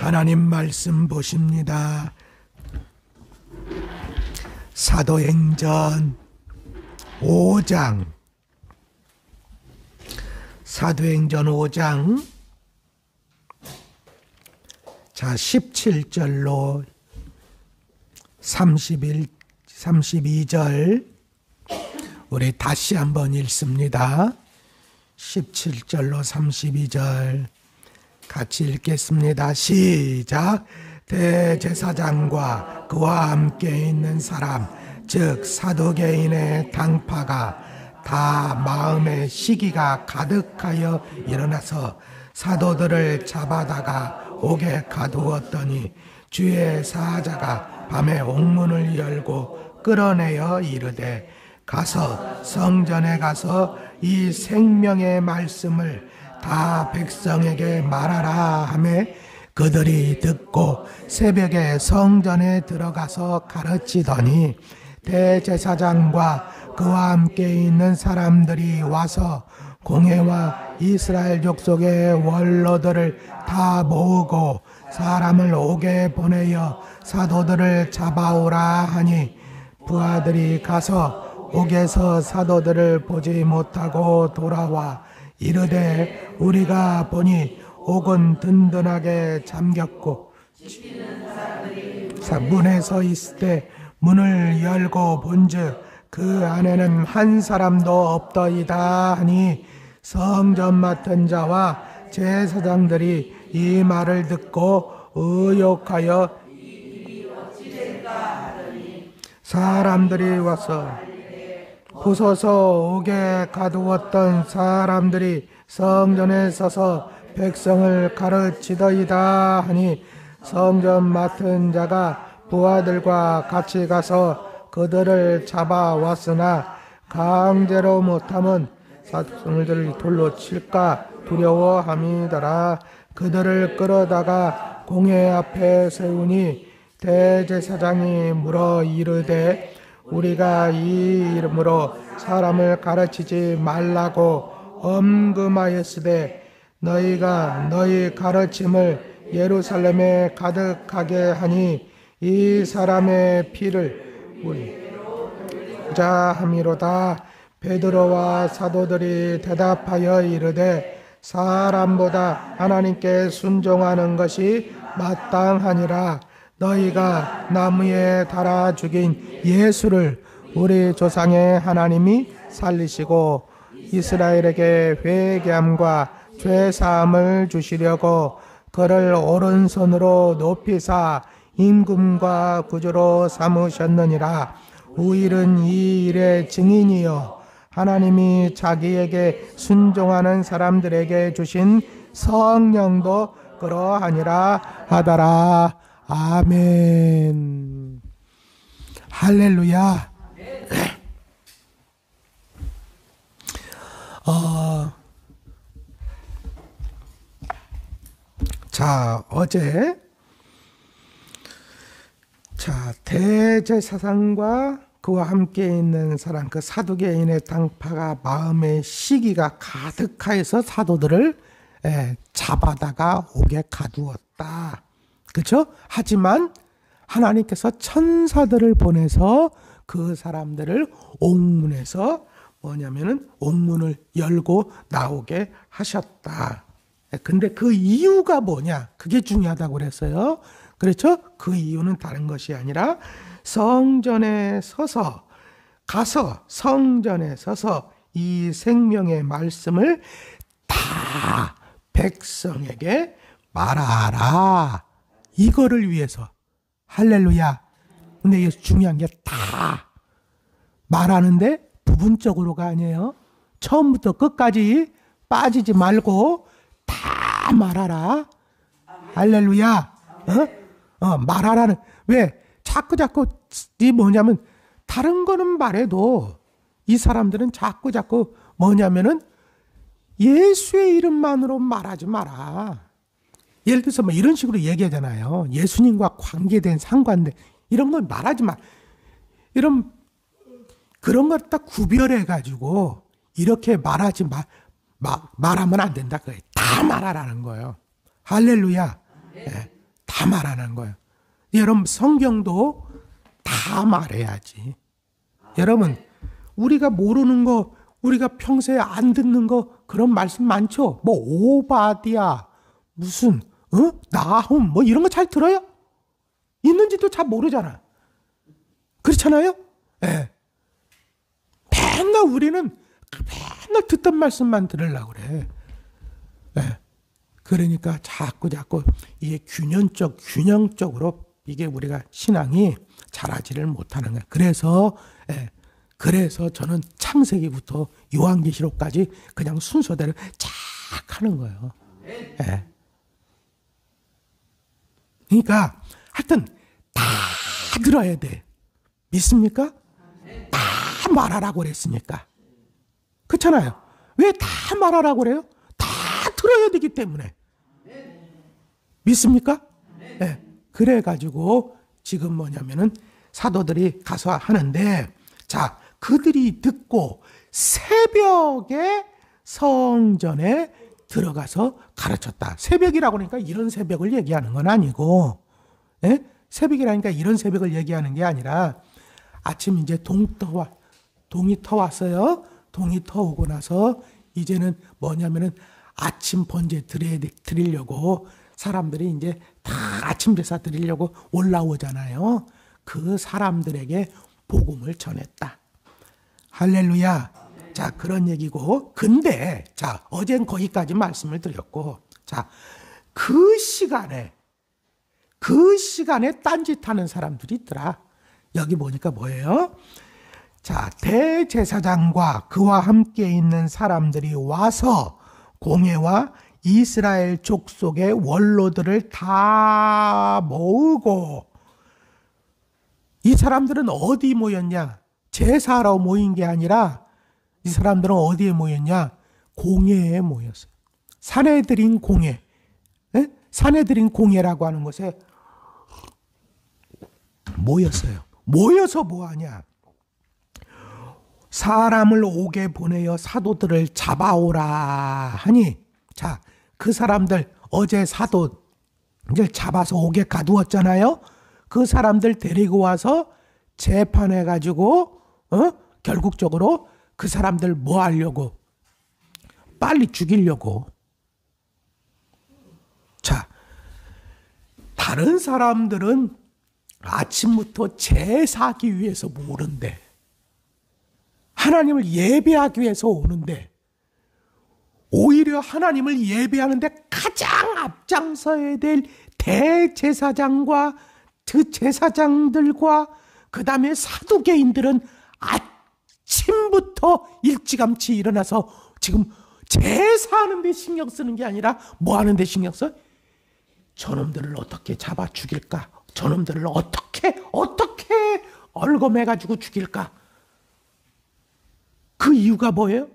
하나님 말씀 보십니다. 사도행전 5장. 사도행전 5장. 자, 17절로 32절. 우리 다시 한번 읽습니다. 17절로 32절. 같이 읽겠습니다. 시작. 대제사장과 그와 함께 있는 사람, 즉 사두개인의 당파가 다 마음의 시기가 가득하여 일어나서 사도들을 잡아다가 옥에 가두었더니 주의 사자가 밤에 옥문을 열고 끌어내어 이르되 가서 성전에 가서 이 생명의 말씀을 다 백성에게 말하라 하매 그들이 듣고 새벽에 성전에 들어가서 가르치더니 대제사장과 그와 함께 있는 사람들이 와서 공회와 이스라엘 족속의 원로들을 다 모으고 사람을 옥에 보내어 사도들을 잡아오라 하니 부하들이 가서 옥에서 사도들을 보지 못하고 돌아와 이르되 우리가 보니 옥은 든든하게 잠겼고 문에 서 있을 때 문을 열고 본즉 그 안에는 한 사람도 없더이다 하니 성전 맡은 자와 제사장들이 이 말을 듣고 의욕하여 사람들이 와서 부서서 옥에 가두었던 사람들이 성전에 서서 백성을 가르치더이다 하니 성전 맡은 자가 부하들과 같이 가서 그들을 잡아왔으나 강제로 못하면 사도들을 돌로 칠까 두려워함이더라. 그들을 끌어다가 공회 앞에 세우니 대제사장이 물어 이르되 우리가 이 이름으로 사람을 가르치지 말라고 엄금하였으되 너희가 너희 가르침을 예루살렘에 가득하게 하니 이 사람의 피를 우리자 함이로다. 베드로와 사도들이 대답하여 이르되 사람보다 하나님께 순종하는 것이 마땅하니라. 너희가 나무에 달아 죽인 예수를 우리 조상의 하나님이 살리시고 이스라엘에게 회개함과 죄사함을 주시려고 그를 오른손으로 높이사 임금과 구주로 삼으셨느니라. 우일은 이 일의 증인이요 하나님이 자기에게 순종하는 사람들에게 주신 성령도 그러하니라 하더라. 아멘. 할렐루야. 자, 어제 대제사장과 그와 함께 있는 사람, 그 사두개인의 당파가 마음의 시기가 가득하여서 사도들을 잡아다가 옥에 가두었다. 그렇죠? 하지만 하나님께서 천사들을 보내서 그 사람들을 옥문에서 뭐냐면은 옥문을 열고 나오게 하셨다. 근데 그 이유가 뭐냐? 그게 중요하다고 그랬어요. 그렇죠? 그 이유는 다른 것이 아니라 성전에 서서 이 생명의 말씀을 다 백성에게 말하라. 이거를 위해서. 할렐루야. 근데 이게 중요한 게 다 말하는데 부분적으로가 아니에요. 처음부터 끝까지 빠지지 말고 다 말하라. 할렐루야. 말하라는, 왜? 자꾸 이 뭐냐면 다른 거는 말해도 이 사람들은 자꾸 뭐냐면은 예수의 이름만으로 말하지 마라. 예를 들어서 뭐 이런 식으로 얘기하잖아요. 예수님과 관계된 상관데 이런 건 말하지 마. 그런 걸 딱 구별해가지고 이렇게 말하지 말하면 안 된다. 다 말하라는 거예요. 할렐루야. 네. 다 말 안 한 거예요. 여러분 성경도 다 말해야지. 여러분 우리가 모르는 거, 우리가 평소에 안 듣는 거 그런 말씀 많죠. 뭐 오바디아 무슨 나훔 뭐 이런 거 잘 들어요? 있는지도 잘 모르잖아. 그렇잖아요? 예. 맨날 우리는 맨날 듣던 말씀만 들으려고 그래. 예. 그러니까 자꾸 이게 균형적으로 이게 우리가 신앙이 자라지를 못하는 거야. 그래서 저는 창세기부터 요한계시록까지 그냥 순서대로 쫙 하는 거예요. 예. 그러니까 하여튼 다 들어야 돼. 믿습니까? 다 말하라고 그랬으니까. 그렇잖아요. 왜 다 말하라고 그래요? 다 들어야 되기 때문에. 믿습니까? 네. 그래가지고 지금 뭐냐면은 사도들이 가서 하는데, 자, 그들이 듣고 새벽에 성전에 들어가서 가르쳤다. 새벽이라고 그러니까 이런 새벽을 얘기하는 건 아니고, 예? 새벽이라니까 이런 새벽을 얘기하는 게 아니라 아침 이제 동이 터 왔어요. 동이 터 오고 나서 이제는 뭐냐면은 아침 번제 드리려고 사람들이 이제 다 아침 제사 드리려고 올라오잖아요. 그 사람들에게 복음을 전했다. 할렐루야. 자, 그런 얘기고. 근데 자, 어젠 거기까지 말씀을 드렸고, 자, 그 시간에 딴짓하는 사람들이 있더라. 여기 보니까 뭐예요? 자, 대제사장과 그와 함께 있는 사람들이 와서 공회와 이스라엘 족속의 원로들을 다 모으고, 이 사람들은 어디 모였냐? 제사하러 모인 게 아니라 이 사람들은 어디에 모였냐? 공회에 모였어요. 사내들인 공회. 네? 사내들인 공회라고 하는 곳에 모였어요. 모여서 뭐하냐? 사람을 오게 보내어 사도들을 잡아오라 하니, 자, 그 사람들 어제 사도들 잡아서 옥에 가두었잖아요. 그 사람들 데리고 와서 재판해가지고 결국적으로 그 사람들 뭐 하려고? 빨리 죽이려고. 자, 다른 사람들은 아침부터 제사하기 위해서 오는데, 하나님을 예배하기 위해서 오는데, 오히려 하나님을 예배하는데 가장 앞장서야 될 대제사장과 그 제사장들과 그 다음에 사두개인들은 아침부터 일찌감치 일어나서 지금 제사하는 데 신경 쓰는 게 아니라 뭐 하는 데 신경 써? 저놈들을 어떻게 잡아 죽일까? 저놈들을 어떻게 얼검해가지고 죽일까? 그 이유가 뭐예요?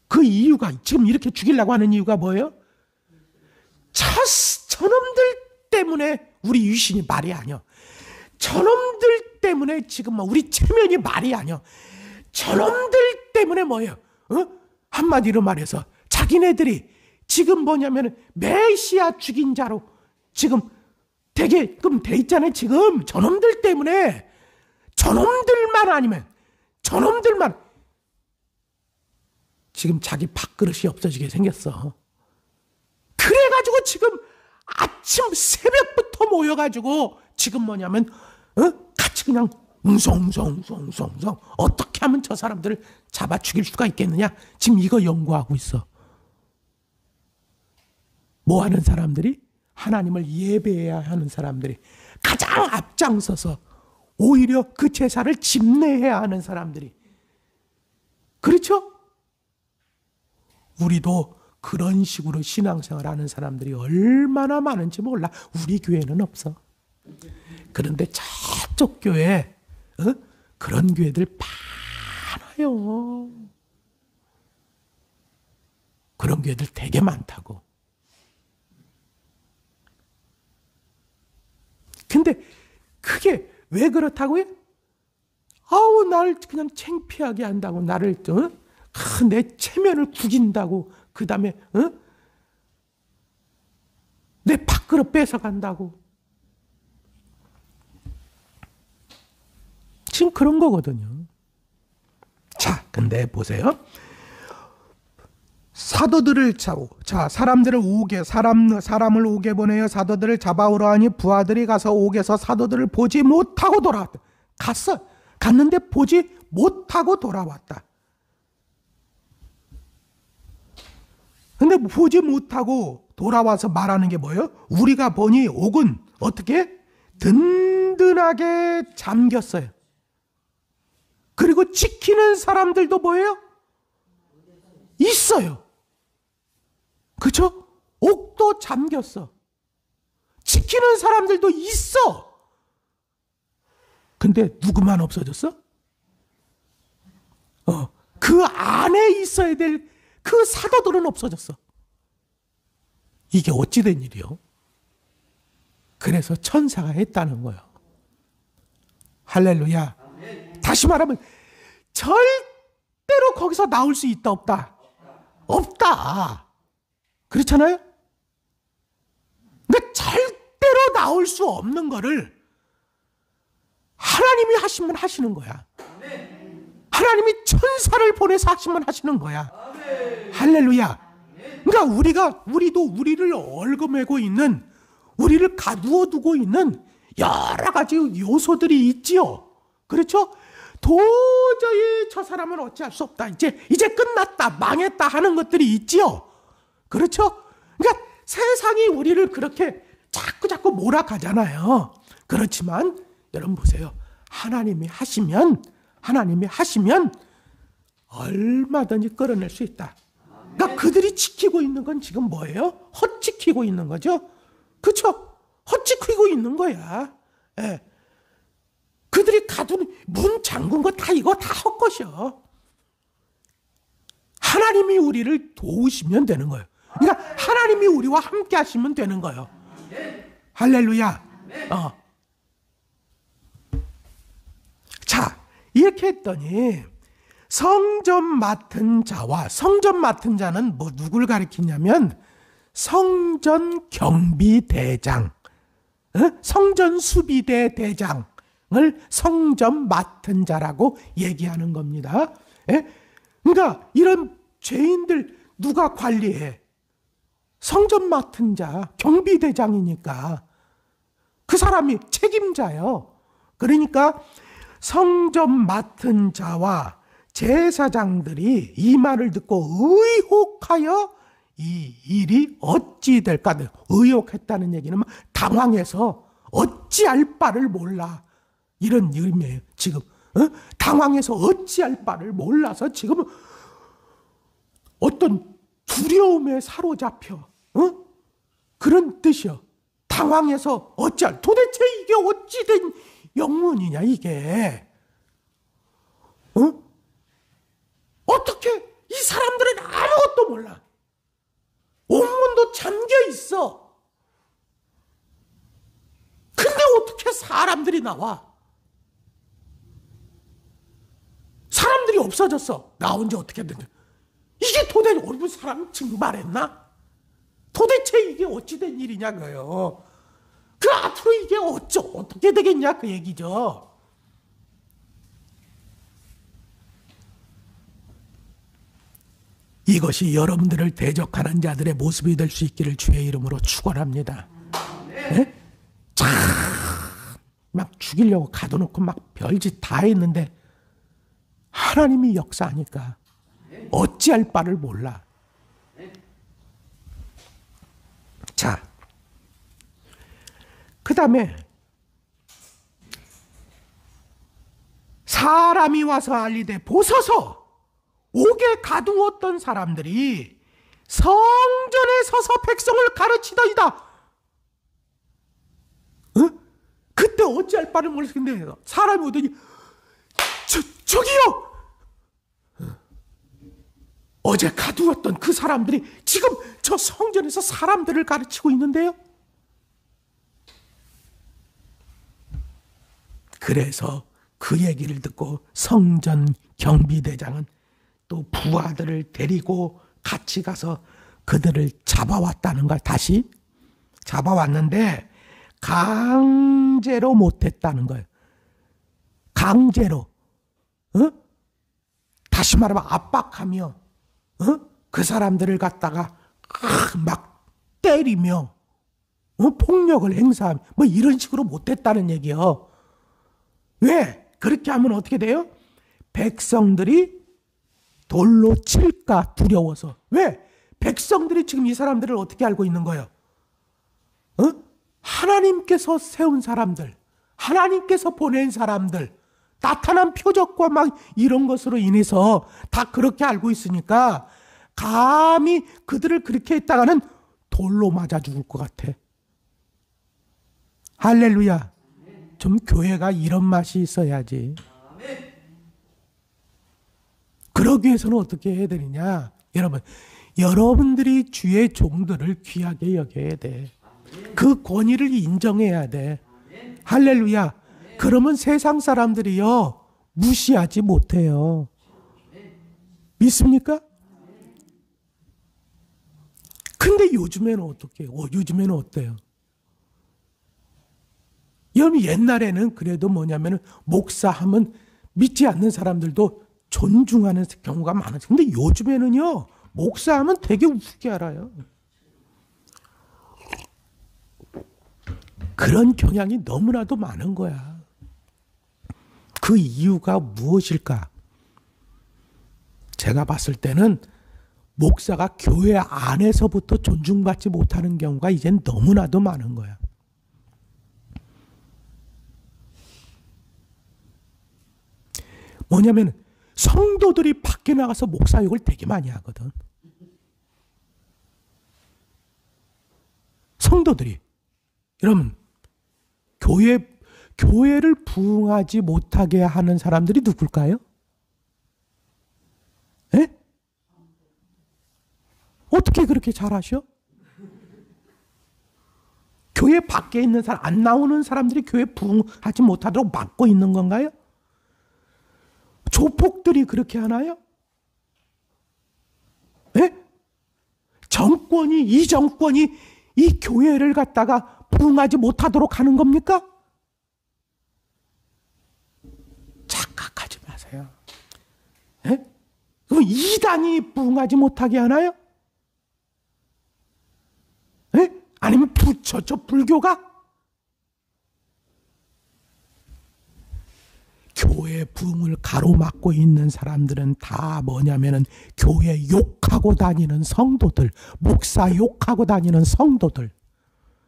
그 이유가, 지금 이렇게 죽이려고 하는 이유가 뭐예요? 저놈들 때문에 우리 유신이 말이 아니야. 저놈들 때문에 지금 우리 체면이 말이 아니야. 저놈들 때문에 뭐예요? 한마디로 말해서 자기네들이 지금 뭐냐면 메시아 죽인 자로 지금 되게끔 돼 있잖아요. 지금 저놈들 때문에, 저놈들만 아니면 저놈들만 지금 자기 밥그릇이 없어지게 생겼어. 그래가지고 지금 아침 새벽부터 모여가지고 지금 뭐냐면 같이 그냥 웅성웅성 어떻게 하면 저 사람들을 잡아 죽일 수가 있겠느냐, 지금 이거 연구하고 있어. 뭐 하는 사람들이? 하나님을 예배해야 하는 사람들이 가장 앞장서서 오히려 그 제사를 집례해야 하는 사람들이. 그렇죠? 우리도 그런 식으로 신앙생활하는 사람들이 얼마나 많은지 몰라. 우리 교회는 없어. 그런데 저쪽 교회 그런 교회들 많아요. 그런 교회들 되게 많다고. 근데 그게 왜 그렇다고요? 아우, 나를 그냥 창피하게 한다고, 나를 내 체면을 구긴다고, 그 다음에 내 밥그릇 뺏어간다고. 지금 그런 거거든요. 자, 근데 보세요. 사도들을 사람들을 사람을 옥에 보내어 사도들을 잡아오려 하니 부하들이 가서 옥에서 사도들을 보지 못하고 돌아왔다. 갔는데 보지 못하고 돌아왔다. 근데 보지 못하고 돌아와서 말하는 게 뭐예요? 우리가 보니 옥은 어떻게? 든든하게 잠겼어요. 그리고 지키는 사람들도 뭐예요? 있어요. 그렇죠? 옥도 잠겼어. 지키는 사람들도 있어. 근데 누구만 없어졌어? 그 안에 있어야 될 그 사도들은 없어졌어. 이게 어찌 된 일이요? 그래서 천사가 했다는 거예요. 할렐루야. 다시 말하면 절대로 거기서 나올 수 있다 없다? 없다. 그렇잖아요? 그러니까 절대로 나올 수 없는 거를 하나님이 하시면 하시는 거야. 하나님이 천사를 보내서 하시면 하시는 거야. 할렐루야. 그러니까 우리도 우리를 얽어매고 있는, 우리를 가두어 두고 있는 여러 가지 요소들이 있지요. 그렇죠? 도저히 저 사람은 어찌할 수 없다. 이제 끝났다, 망했다 하는 것들이 있지요. 그렇죠? 그러니까 세상이 우리를 그렇게 자꾸 몰아가잖아요. 그렇지만 여러분 보세요. 하나님이 하시면 얼마든지 끌어낼 수 있다. 그러니까 그들이 지키고 있는 건 지금 뭐예요? 헛지키고 있는 거죠. 그렇죠? 헛지키고 있는 거야. 예. 그들이 가둔 문 잠근 거 다 이거 다 헛것이요. 하나님이 우리를 도우시면 되는 거예요. 그러니까 하나님이 우리와 함께 하시면 되는 거예요. 할렐루야. 자, 이렇게 했더니 성전 맡은 자는 뭐 누굴 가리키냐면 성전 경비대장, 성전 수비대 대장을 성전 맡은 자라고 얘기하는 겁니다. 그러니까 이런 죄인들 누가 관리해? 성전 맡은 자, 경비대장이니까 그 사람이 책임자요. 그러니까 성전 맡은 자와 제사장들이 이 말을 듣고 의혹하여 이 일이 어찌 될까? 의혹했다는 얘기는 당황해서 어찌할 바를 몰라. 이런 의미예요. 지금 당황해서 어찌할 바를 몰라서 지금 어떤 두려움에 사로잡혀 그런 뜻이요. 당황해서 도대체 이게 어찌된 영문이냐 이게. 어떻게 이 사람들은 아무것도 몰라. 옥문도 잠겨 있어. 근데 어떻게 사람들이 나와? 사람들이 없어졌어. 나온 지 어떻게 됐는데. 이게 도대체 어느 사람 증발했나? 도대체 이게 어찌된 일이냐고요. 그 앞으로 이게 어떻게 되겠냐 그 얘기죠. 이것이 여러분들을 대적하는 자들의 모습이 될 수 있기를 주의 이름으로 축원합니다. 네? 막 죽이려고 가둬놓고 막 별짓 다 했는데 하나님이 역사하니까 어찌할 바를 몰라. 자, 그 다음에 사람이 와서 알리되 보소서 옥에 가두었던 사람들이 성전에 서서 백성을 가르치더이다. 그때 어찌할 바를 모르겠는데 사람이 오더니 저기요! 어제 가두었던 그 사람들이 지금 저 성전에서 사람들을 가르치고 있는데요. 그래서 그 얘기를 듣고 성전 경비대장은 또 부하들을 데리고 같이 가서 그들을 잡아왔다는 걸 다시 잡아왔는데 강제로 못했다는 거예요. 강제로. 다시 말하면 압박하며 그 사람들을 갖다가 막 때리며 폭력을 행사하며 뭐 이런 식으로 못했다는 얘기요. 왜? 그렇게 하면 어떻게 돼요? 백성들이 돌로 칠까 두려워서. 왜? 백성들이 지금 이 사람들을 어떻게 알고 있는 거예요? 하나님께서 세운 사람들, 하나님께서 보낸 사람들, 나타난 표적과 막 이런 것으로 인해서 다 그렇게 알고 있으니까 감히 그들을 그렇게 했다가는 돌로 맞아 죽을 것 같아. 할렐루야. 좀 교회가 이런 맛이 있어야지. 그러기 위해서는 어떻게 해야 되느냐? 여러분, 여러분들이 주의 종들을 귀하게 여겨야 돼. 그 권위를 인정해야 돼. 할렐루야. 그러면 세상 사람들이요, 무시하지 못해요. 믿습니까? 근데 요즘에는 어떻게 해요? 요즘에는 어때요? 여러분, 옛날에는 그래도 뭐냐면은, 목사하면 믿지 않는 사람들도 존중하는 경우가 많았어요. 근데 요즘에는요, 목사하면 되게 우습게 알아요. 그런 경향이 너무나도 많은 거야. 그 이유가 무엇일까? 제가 봤을 때는 목사가 교회 안에서부터 존중받지 못하는 경우가 이젠 너무나도 많은 거야. 뭐냐면 성도들이 밖에 나가서 목사욕을 되게 많이 하거든. 성도들이. 여러분, 교회를 부흥하지 못하게 하는 사람들이 누굴까요? 에? 어떻게 그렇게 잘하셔? 교회 밖에 있는 사람, 안 나오는 사람들이 교회 부흥하지 못하도록 막고 있는 건가요? 조폭들이 그렇게 하나요? 에? 이 정권이 이 교회를 갖다가 부흥하지 못하도록 하는 겁니까? 착각하지 마세요. 에? 그럼 이단이 부흥하지 못하게 하나요? 에? 아니면 저 불교가? 교회 부흥을 가로막고 있는 사람들은 다 뭐냐면은 교회 욕하고 다니는 성도들, 목사 욕하고 다니는 성도들,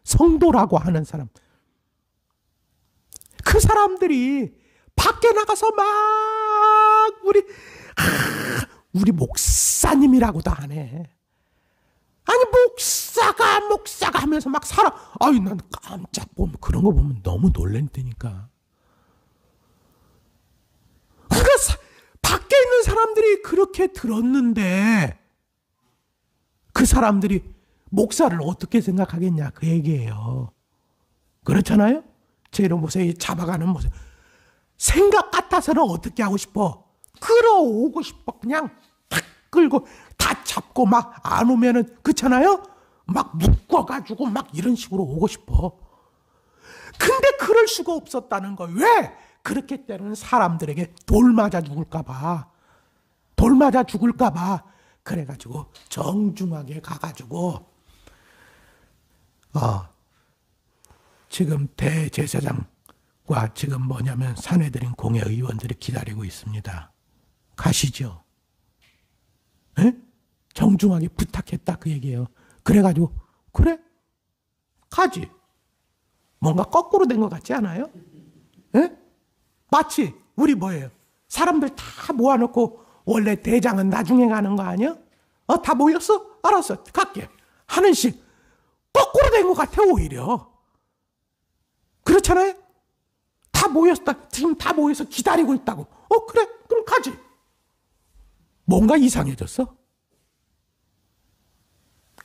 성도라고 하는 사람. 그 사람들이 밖에 나가서 막 우리 목사님이라고도 하네. 아니 목사가 하면서 막 살아. 아유, 난 깜짝 보면 그런 거 보면 너무 놀랜다니까. 그러니까 밖에 있는 사람들이 그렇게 들었는데 그 사람들이 목사를 어떻게 생각하겠냐 그 얘기예요. 그렇잖아요? 제 이런 모습이 잡아가는 모습. 생각 같아서는 어떻게 하고 싶어? 끌어오고 싶어. 그냥 탁 끌고 다 잡고 막 안 오면은 그렇잖아요? 막 묶어가지고 막 이런 식으로 오고 싶어. 근데 그럴 수가 없었다는 거. 왜? 그렇게 때는 사람들에게 돌 맞아 죽을까봐. 돌 맞아 죽을까봐. 그래가지고 정중하게 가가지고 지금 대제사장과 지금 뭐냐면 산해드린 공회의원들이 기다리고 있습니다. 가시죠. 에? 정중하게 부탁했다 그 얘기예요. 그래가지고 그래? 가지. 뭔가 거꾸로 된 것 같지 않아요? 에? 마치 우리 뭐예요? 사람들 다 모아놓고 원래 대장은 나중에 가는 거 아니야? 다 모였어? 알았어. 갈게. 하는 식. 거꾸로 된 것 같아 오히려. 그렇잖아요? 다 모였다. 지금 다 모여서 기다리고 있다고. 그래? 그럼 가지. 뭔가 이상해졌어?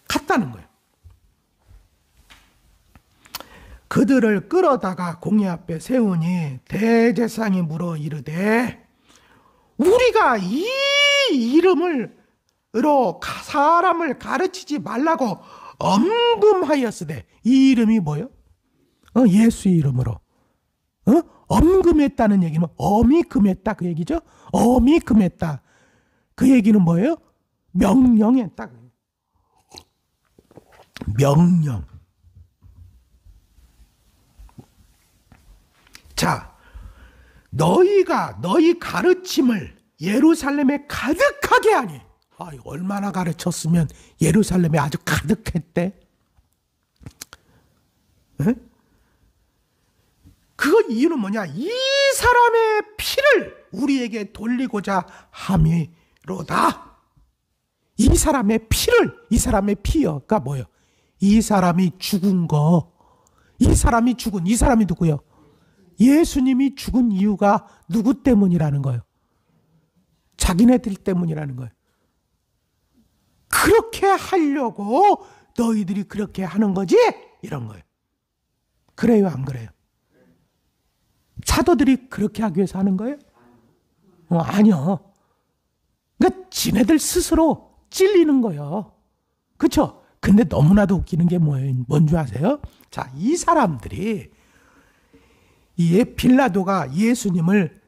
갔다는 거예요. 그들을 끌어다가 공회 앞에 세우니 대제사장이 물어 이르되 우리가 이 이름으로 사람을 가르치지 말라고 엄금하였으되. 이 이름이 뭐예요? 예수 이름으로. 엄금했다는 얘기는 엄이 금했다 그 얘기죠. 엄이 금했다. 그 얘기는 뭐예요? 명령했다. 명령. 자, 너희 가르침을 예루살렘에 가득하게 하니. 얼마나 가르쳤으면 예루살렘에 아주 가득했대. 에? 그 이유는 뭐냐? 이 사람의 피를 우리에게 돌리고자 함이로다. 이 사람의 피가 뭐예요? 이 사람이 죽은 거. 이 사람이 누구요? 예수님이 죽은 이유가 누구 때문이라는 거예요? 자기네들 때문이라는 거예요. 그렇게 하려고 너희들이 그렇게 하는 거지? 이런 거예요. 그래요, 안 그래요? 사도들이 그렇게 하기 위해서 하는 거예요? 아니요. 그러니까 지네들 스스로 찔리는 거예요. 그렇죠? 근데 너무나도 웃기는 게 뭔지 아세요? 자, 이 사람들이 빌라도가 예수님을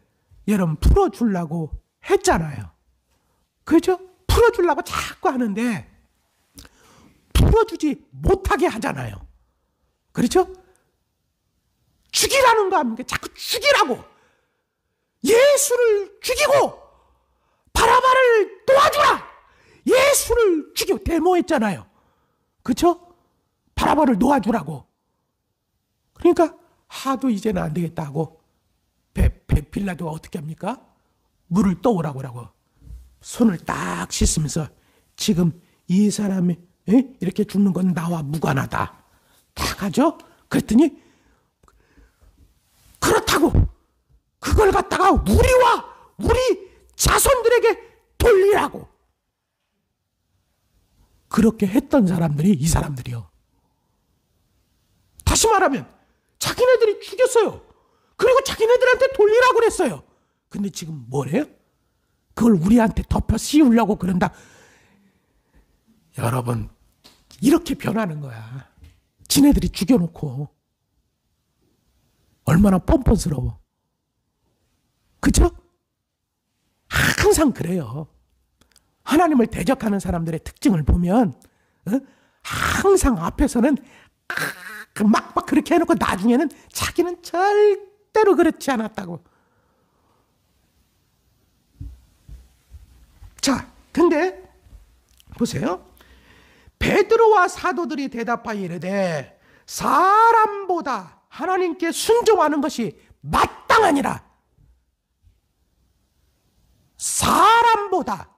여러분 풀어주려고 했잖아요. 그렇죠? 풀어주려고 자꾸 하는데 풀어주지 못하게 하잖아요. 그렇죠? 죽이라는 거 아닙니까? 자꾸 죽이라고. 예수를 죽이고 바라바를 도와주라. 예수를 죽이고 데모했잖아요. 그렇죠? 바라바를 놓아주라고. 그러니까 하도 이제는 안 되겠다 하고 빌라도가 어떻게 합니까? 물을 떠오라고 하고 손을 딱 씻으면서 지금 이 사람이 이렇게 죽는 건 나와 무관하다. 딱 하죠? 그랬더니 그렇다고 그걸 갖다가 우리 자손들에게 돌리라고. 그렇게 했던 사람들이 이 사람들이요. 다시 말하면 자기네들이 죽였어요. 그리고 자기네들한테 돌리라고 그랬어요. 근데 지금 뭐래요? 그걸 우리한테 덮어 씌우려고 그런다. 여러분, 이렇게 변하는 거야. 지네들이 죽여놓고. 얼마나 뻔뻔스러워. 그죠? 항상 그래요. 하나님을 대적하는 사람들의 특징을 보면 항상 앞에서는 막 그렇게 해놓고 나중에는 자기는 절대로 그렇지 않았다고. 자, 근데 보세요. 베드로와 사도들이 대답하여 이르되 사람보다 하나님께 순종하는 것이 마땅하니라. 사람보다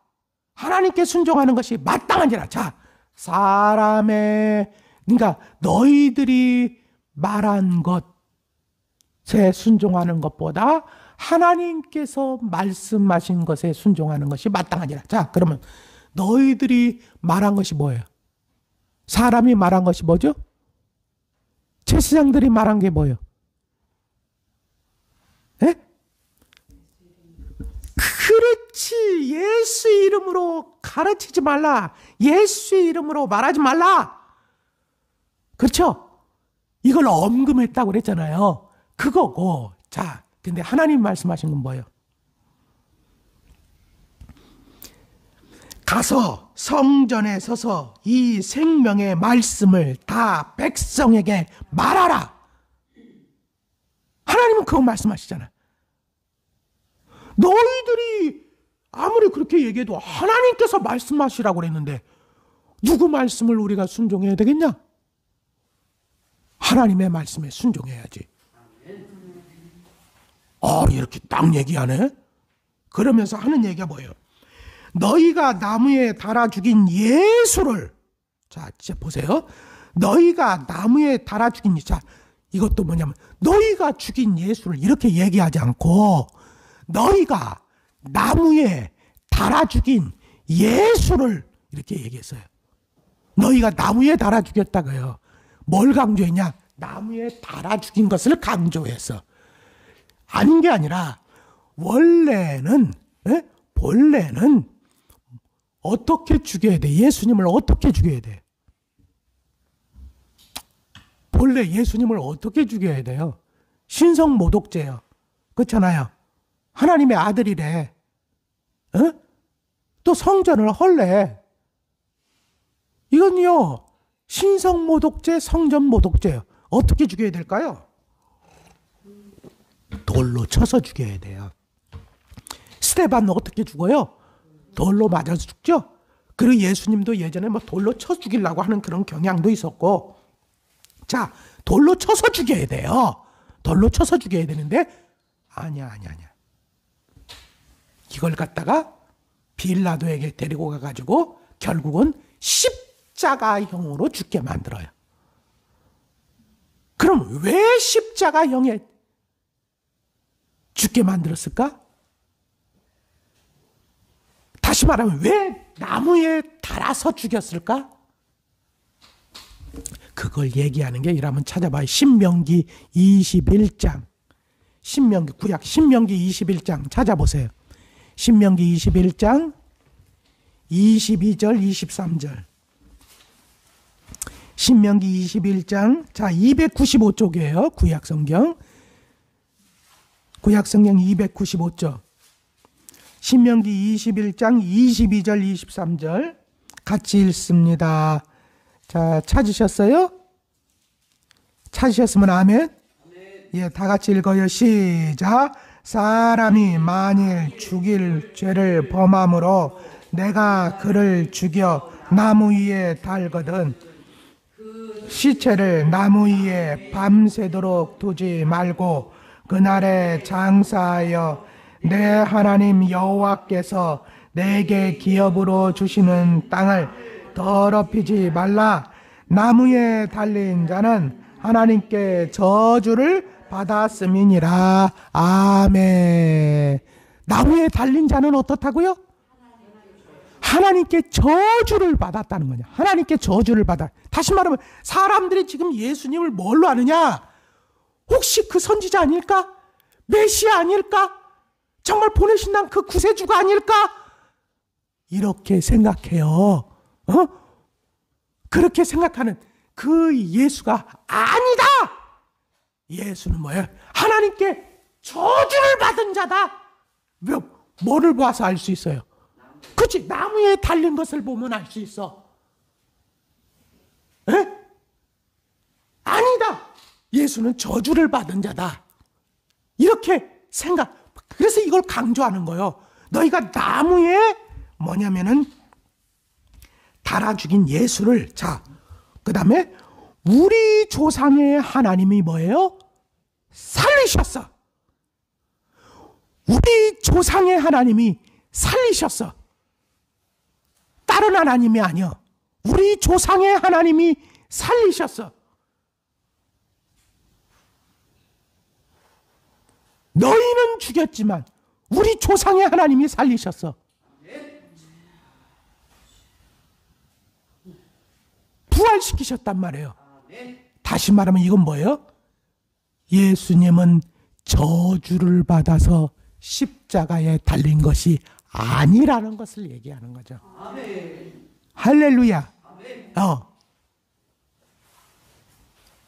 하나님께 순종하는 것이 마땅하니라. 자, 그러니까 너희들이 말한 것에 순종하는 것보다 하나님께서 말씀하신 것에 순종하는 것이 마땅하니라. 자, 그러면 너희들이 말한 것이 뭐예요? 사람이 말한 것이 뭐죠? 제사장들이 말한 게 뭐예요? 에? 그렇지. 예수 이름으로 가르치지 말라. 예수 이름으로 말하지 말라. 그렇죠? 이걸 엄금했다고 그랬잖아요. 그거고. 자, 근데 하나님 말씀하신 건 뭐예요? 가서 성전에 서서 이 생명의 말씀을 다 백성에게 말하라. 하나님은 그거 말씀하시잖아. 너희들이 아무리 그렇게 얘기해도 하나님께서 말씀하시라고 그랬는데 누구 말씀을 우리가 순종해야 되겠냐? 하나님의 말씀에 순종해야지. 이렇게 딱 얘기하네? 그러면서 하는 얘기가 뭐예요? 너희가 나무에 달아 죽인 예수를, 자, 진짜 보세요. 너희가 나무에 달아 죽인, 자, 이것도 뭐냐면, 너희가 죽인 예수를 이렇게 얘기하지 않고, 너희가 나무에 달아 죽인 예수를 이렇게 얘기했어요. 너희가 나무에 달아 죽였다고요. 뭘 강조했냐? 나무에 달아 죽인 것을 강조했어. 아닌 게 아니라, 본래는 어떻게 죽여야 돼? 예수님을 어떻게 죽여야 돼? 본래 예수님을 어떻게 죽여야 돼요? 신성모독죄요. 그렇잖아요. 하나님의 아들이래. 어? 또 성전을 헐래. 이건요, 신성모독죄, 성전모독죄요. 어떻게 죽여야 될까요? 돌로 쳐서 죽여야 돼요. 스데반은 어떻게 죽어요? 돌로 맞아서 죽죠? 그리고 예수님도 예전에 뭐 돌로 쳐 죽이려고 하는 그런 경향도 있었고, 자, 돌로 쳐서 죽여야 돼요. 돌로 쳐서 죽여야 되는데, 아니야. 이걸 갖다가 빌라도에게 데리고 가가지고 결국은 십자가형으로 죽게 만들어요. 그럼 왜 십자가형에 죽게 만들었을까? 다시 말하면 왜 나무에 달아서 죽였을까? 그걸 얘기하는 게 이라면 찾아봐요. 신명기 21장. 구약 신명기 21장 찾아보세요. 신명기 21장 22절 23절. 신명기 21장, 자, 295쪽이에요. 구약성경 295쪽. 신명기 21장 22절 23절 같이 읽습니다. 자, 찾으셨어요? 찾으셨으면 아멘. 예, 다 같이 읽어요. 시작. 사람이 만일 죽일 죄를 범함으로 내가 그를 죽여 나무 위에 달거든 시체를 나무 위에 밤새도록 두지 말고 그날에 장사하여 내 하나님 여호와께서 내게 기업으로 주시는 땅을 더럽히지 말라. 나무에 달린 자는 하나님께 저주를 받았음이니라. 아멘. 나무에 달린 자는 어떻다고요? 하나님께 저주를 받았다는 거냐. 하나님께 저주를 받아. 다시 말하면 사람들이 지금 예수님을 뭘로 아느냐? 혹시 그 선지자 아닐까? 메시아 아닐까? 정말 보내신 그 구세주가 아닐까? 이렇게 생각해요. 어? 그렇게 생각하는 그 예수가 아니다. 예수는 뭐예요? 하나님께 저주를 받은 자다. 뭐를 봐서 알 수 있어요? 그렇지, 나무에 달린 것을 보면 알 수 있어. 에? 아니다. 예수는 저주를 받은 자다. 이렇게 생각. 그래서 이걸 강조하는 거예요. 너희가 나무에 뭐냐면은 달아 죽인 예수를, 자, 그 다음에 우리 조상의 하나님이 뭐예요? 살리셨어. 우리 조상의 하나님이 살리셨어. 다른 하나님이 아니야. 우리 조상의 하나님이 살리셨어. 너희는 죽였지만 우리 조상의 하나님이 살리셨어. 부활시키셨단 말이에요. 다시 말하면 이건 뭐예요? 예수님은 저주를 받아서 십자가에 달린 것이 아니라는 것을 얘기하는 거죠. 할렐루야.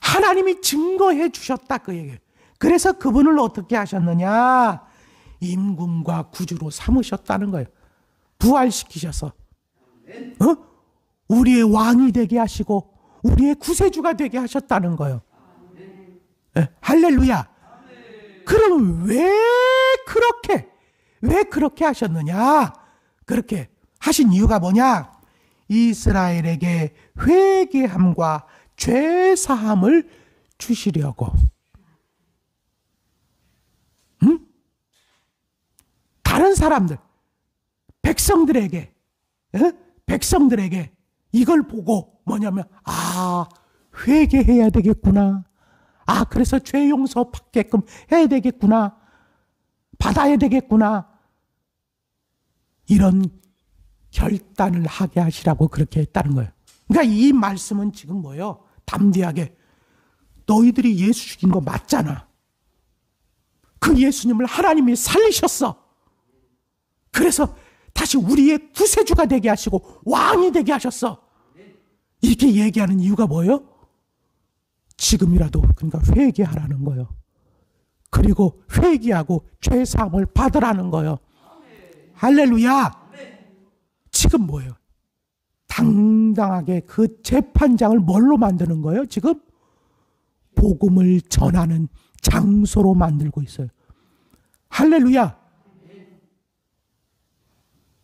하나님이 증거해 주셨다, 그 얘기예요. 그래서 그분을 어떻게 하셨느냐? 임금과 구주로 삼으셨다는 거예요. 부활시키셔서. 우리의 왕이 되게 하시고 우리의 구세주가 되게 하셨다는 거예요. 할렐루야. 그럼 왜 그렇게 하셨느냐? 그렇게 하신 이유가 뭐냐? 이스라엘에게 회개함과 죄사함을 주시려고. 다른 사람들, 백성들에게 이걸 보고 뭐냐면, 회개해야 되겠구나. 그래서 죄 용서 받게끔 해야 되겠구나. 받아야 되겠구나. 이런 결단을 하게 하시라고 그렇게 했다는 거예요. 그러니까 이 말씀은 지금 뭐예요? 담대하게 너희들이 예수 죽인 거 맞잖아. 그 예수님을 하나님이 살리셨어. 그래서 다시 우리의 구세주가 되게 하시고 왕이 되게 하셨어. 이렇게 얘기하는 이유가 뭐예요? 지금이라도 그러니까 회개하라는 거예요. 그리고 회개하고 죄사함을 받으라는 거예요. 할렐루야. 지금 뭐예요? 당당하게 그 재판장을 뭘로 만드는 거예요? 지금 복음을 전하는 장소로 만들고 있어요. 할렐루야.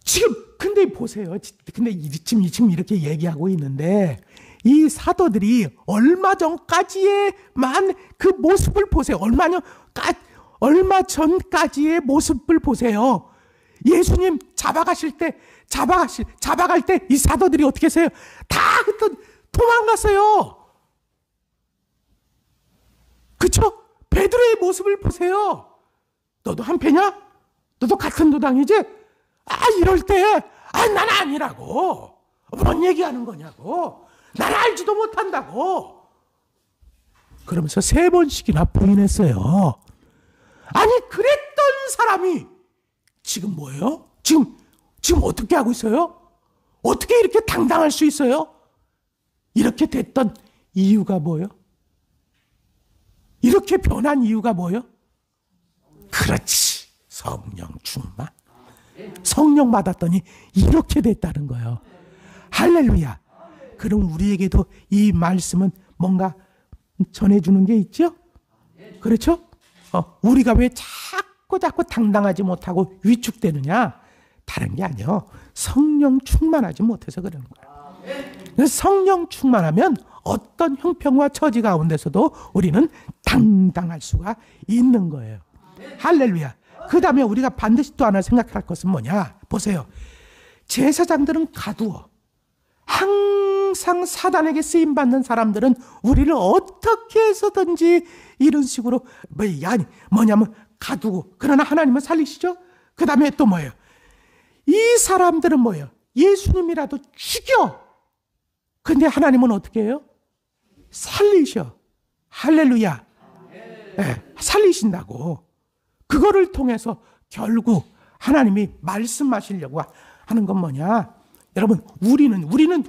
지금 근데 보세요. 근데 지금 이렇게 얘기하고 있는데 이 사도들이 얼마 전까지의만 그 모습을 보세요. 얼마 전까지의 모습을 보세요. 예수님 잡아갈 때 이 사도들이 어떻게 했어요? 다 도망갔어요. 그쵸? 베드로의 모습을 보세요. 너도 한패냐? 너도 같은 도당이지? 이럴 때, 난 아니라고. 뭔 얘기하는 거냐고. 난 알지도 못한다고. 그러면서 3번씩이나 부인했어요. 아니, 그랬던 사람이 지금 뭐예요? 지금 어떻게 하고 있어요? 어떻게 이렇게 당당할 수 있어요? 이렇게 됐던 이유가 뭐예요? 이렇게 변한 이유가 뭐예요? 그렇지. 성령 충만. 성령 받았더니 이렇게 됐다는 거예요. 할렐루야. 그럼 우리에게도 이 말씀은 뭔가 전해주는 게 있죠? 그렇죠? 우리가 왜 자꾸 당당하지 못하고 위축되느냐? 다른 게 아니에요. 성령 충만하지 못해서 그러는 거예요. 성령 충만하면 어떤 형편과 처지 가운데서도 우리는 당당할 수가 있는 거예요. 할렐루야. 그 다음에 우리가 반드시 또 하나 생각할 것은 뭐냐? 보세요. 제사장들은 가두어. 항상 사단에게 쓰임받는 사람들은 우리를 어떻게 해서든지 이런 식으로 뭐냐면 가두고, 그러나 하나님은 살리시죠? 그 다음에 또 뭐예요? 이 사람들은 뭐예요? 예수님이라도 죽여. 근데 하나님은 어떻게 해요? 살리셔. 할렐루야. 네, 살리신다고. 그거를 통해서 결국 하나님이 말씀하시려고 하는 건 뭐냐? 여러분, 우리는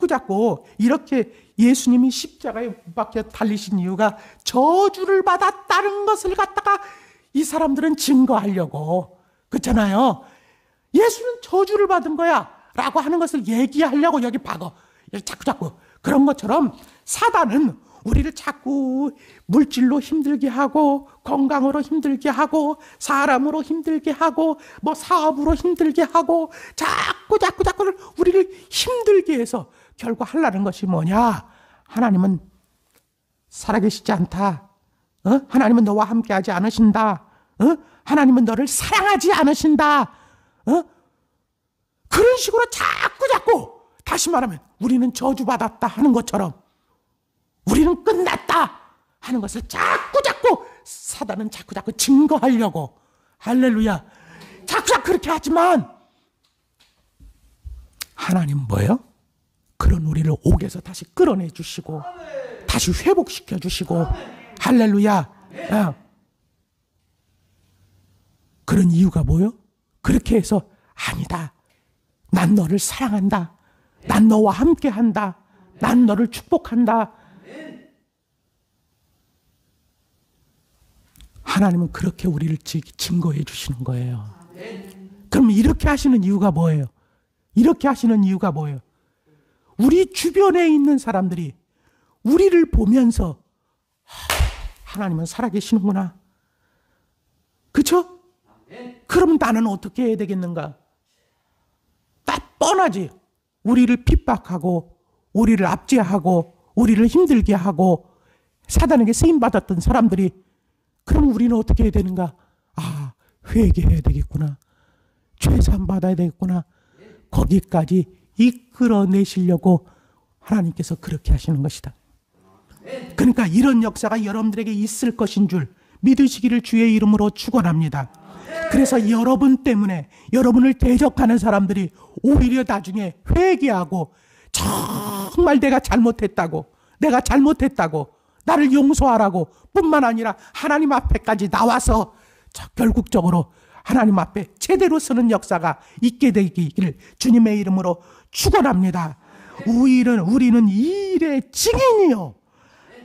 자꾸 이렇게 예수님이 십자가에 못 박혀 달리신 이유가 저주를 받았다는 것을 갖다가 이 사람들은 증거하려고. 그렇잖아요. 예수는 저주를 받은 거야 라고 하는 것을 얘기하려고 여기 박어. 자꾸 그런 것처럼 사단은 우리를 자꾸 물질로 힘들게 하고, 건강으로 힘들게 하고, 사람으로 힘들게 하고, 뭐 사업으로 힘들게 하고, 자꾸 우리를 힘들게 해서 결국 하려는 것이 뭐냐? 하나님은 살아계시지 않다. 하나님은 너와 함께하지 않으신다. 하나님은 너를 사랑하지 않으신다. 그런 식으로 자꾸 다시 말하면 우리는 저주받았다 하는 것처럼, 우리는 끝났다 하는 것을 자꾸 사단은 자꾸 증거하려고. 할렐루야. 자꾸 그렇게 하지만 하나님 뭐예요? 그런 우리를 옥에서 다시 끌어내 주시고 다시 회복시켜 주시고. 할렐루야. 그런 이유가 뭐예요? 그렇게 해서 아니다. 난 너를 사랑한다. 난 너와 함께한다. 난 너를 축복한다. 하나님은 그렇게 우리를 증거해 주시는 거예요. 그럼 이렇게 하시는 이유가 뭐예요? 이렇게 하시는 이유가 뭐예요? 우리 주변에 있는 사람들이 우리를 보면서 하나님은 살아계시는구나. 그렇죠? 그럼 나는 어떻게 해야 되겠는가? 딱 뻔하지. 우리를 핍박하고, 우리를 압제하고, 우리를 힘들게 하고, 사단에게 쓰임받았던 사람들이, 그럼 우리는 어떻게 해야 되는가? 회개해야 되겠구나. 죄사함 받아야 되겠구나. 거기까지 이끌어내시려고 하나님께서 그렇게 하시는 것이다. 그러니까 이런 역사가 여러분들에게 있을 것인 줄 믿으시기를 주의 이름으로 축원합니다. 그래서 여러분 때문에 여러분을 대적하는 사람들이 오히려 나중에 회개하고 정말 내가 잘못했다고 나를 용서하라고 뿐만 아니라 하나님 앞에까지 나와서 결국적으로 하나님 앞에 제대로 서는 역사가 있게 되기를 주님의 이름으로 축원합니다. 우리는 이 일의 증인이요.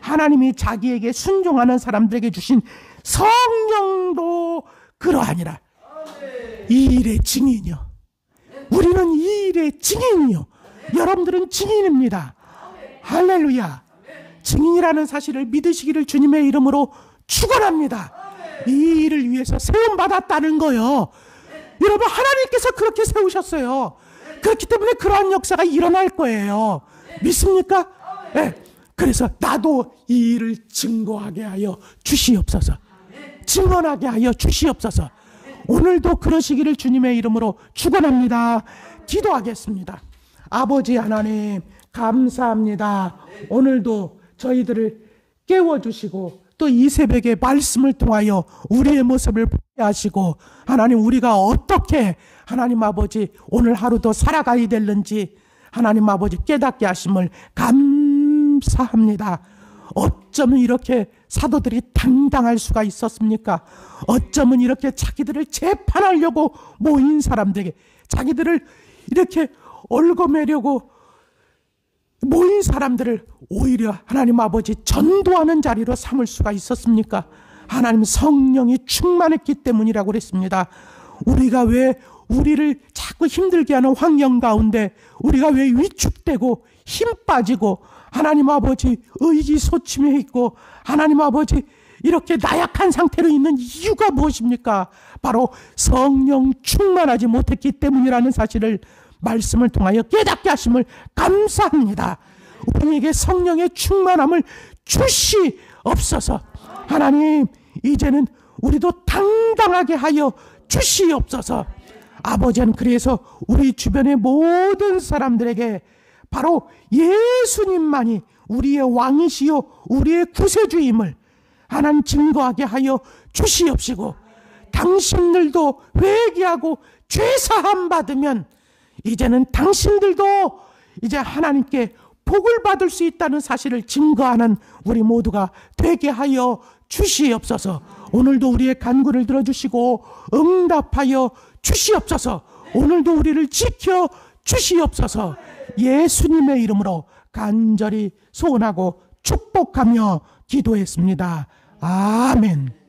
하나님이 자기에게 순종하는 사람들에게 주신 성령도 그러하니라. 이 일의 증인이요. 우리는 이 일의 증인이요. 여러분들은 증인입니다. 할렐루야. 증인이라는 사실을 믿으시기를 주님의 이름으로 축원합니다. 이 일을 위해서 세움받았다는 거요. 여러분, 하나님께서 그렇게 세우셨어요. 그렇기 때문에 그러한 역사가 일어날 거예요. 믿습니까? 네. 그래서 나도 이 일을 증거하게 하여 주시옵소서. 증언하게 하여 주시옵소서. 오늘도 그러시기를 주님의 이름으로 축원합니다. 기도하겠습니다. 아버지 하나님, 감사합니다. 오늘도 저희들을 깨워주시고 또 이 새벽에 말씀을 통하여 우리의 모습을 보게 하시고, 하나님, 우리가 어떻게 하나님 아버지 오늘 하루도 살아가야 되는지 하나님 아버지 깨닫게 하심을 감사합니다. 어쩌면 이렇게 사도들이 당당할 수가 있었습니까? 어쩌면 이렇게 자기들을 재판하려고 모인 사람들에게, 자기들을 이렇게 얽어매려고 모인 사람들을 오히려 하나님 아버지 전도하는 자리로 삼을 수가 있었습니까? 하나님 성령이 충만했기 때문이라고 그랬습니다. 우리가 왜 우리를 자꾸 힘들게 하는 환경 가운데 우리가 왜 위축되고 힘 빠지고 하나님 아버지 의기소침해 있고 하나님 아버지 이렇게 나약한 상태로 있는 이유가 무엇입니까? 바로 성령 충만하지 못했기 때문이라는 사실을 말씀을 통하여 깨닫게 하심을 감사합니다. 우리에게 성령의 충만함을 주시옵소서. 하나님, 이제는 우리도 당당하게 하여 주시옵소서. 아버지는 그래서 우리 주변의 모든 사람들에게 바로 예수님만이 우리의 왕이시요 우리의 구세주임을 하나님 증거하게 하여 주시옵시고, 당신들도 회개하고 죄사함 받으면 이제는 당신들도 이제 하나님께 복을 받을 수 있다는 사실을 증거하는 우리 모두가 되게 하여 주시옵소서. 오늘도 우리의 간구를 들어주시고 응답하여 주시옵소서. 오늘도 우리를 지켜 주시옵소서. 예수님의 이름으로 간절히 소원하고 축복하며 기도했습니다. 아멘.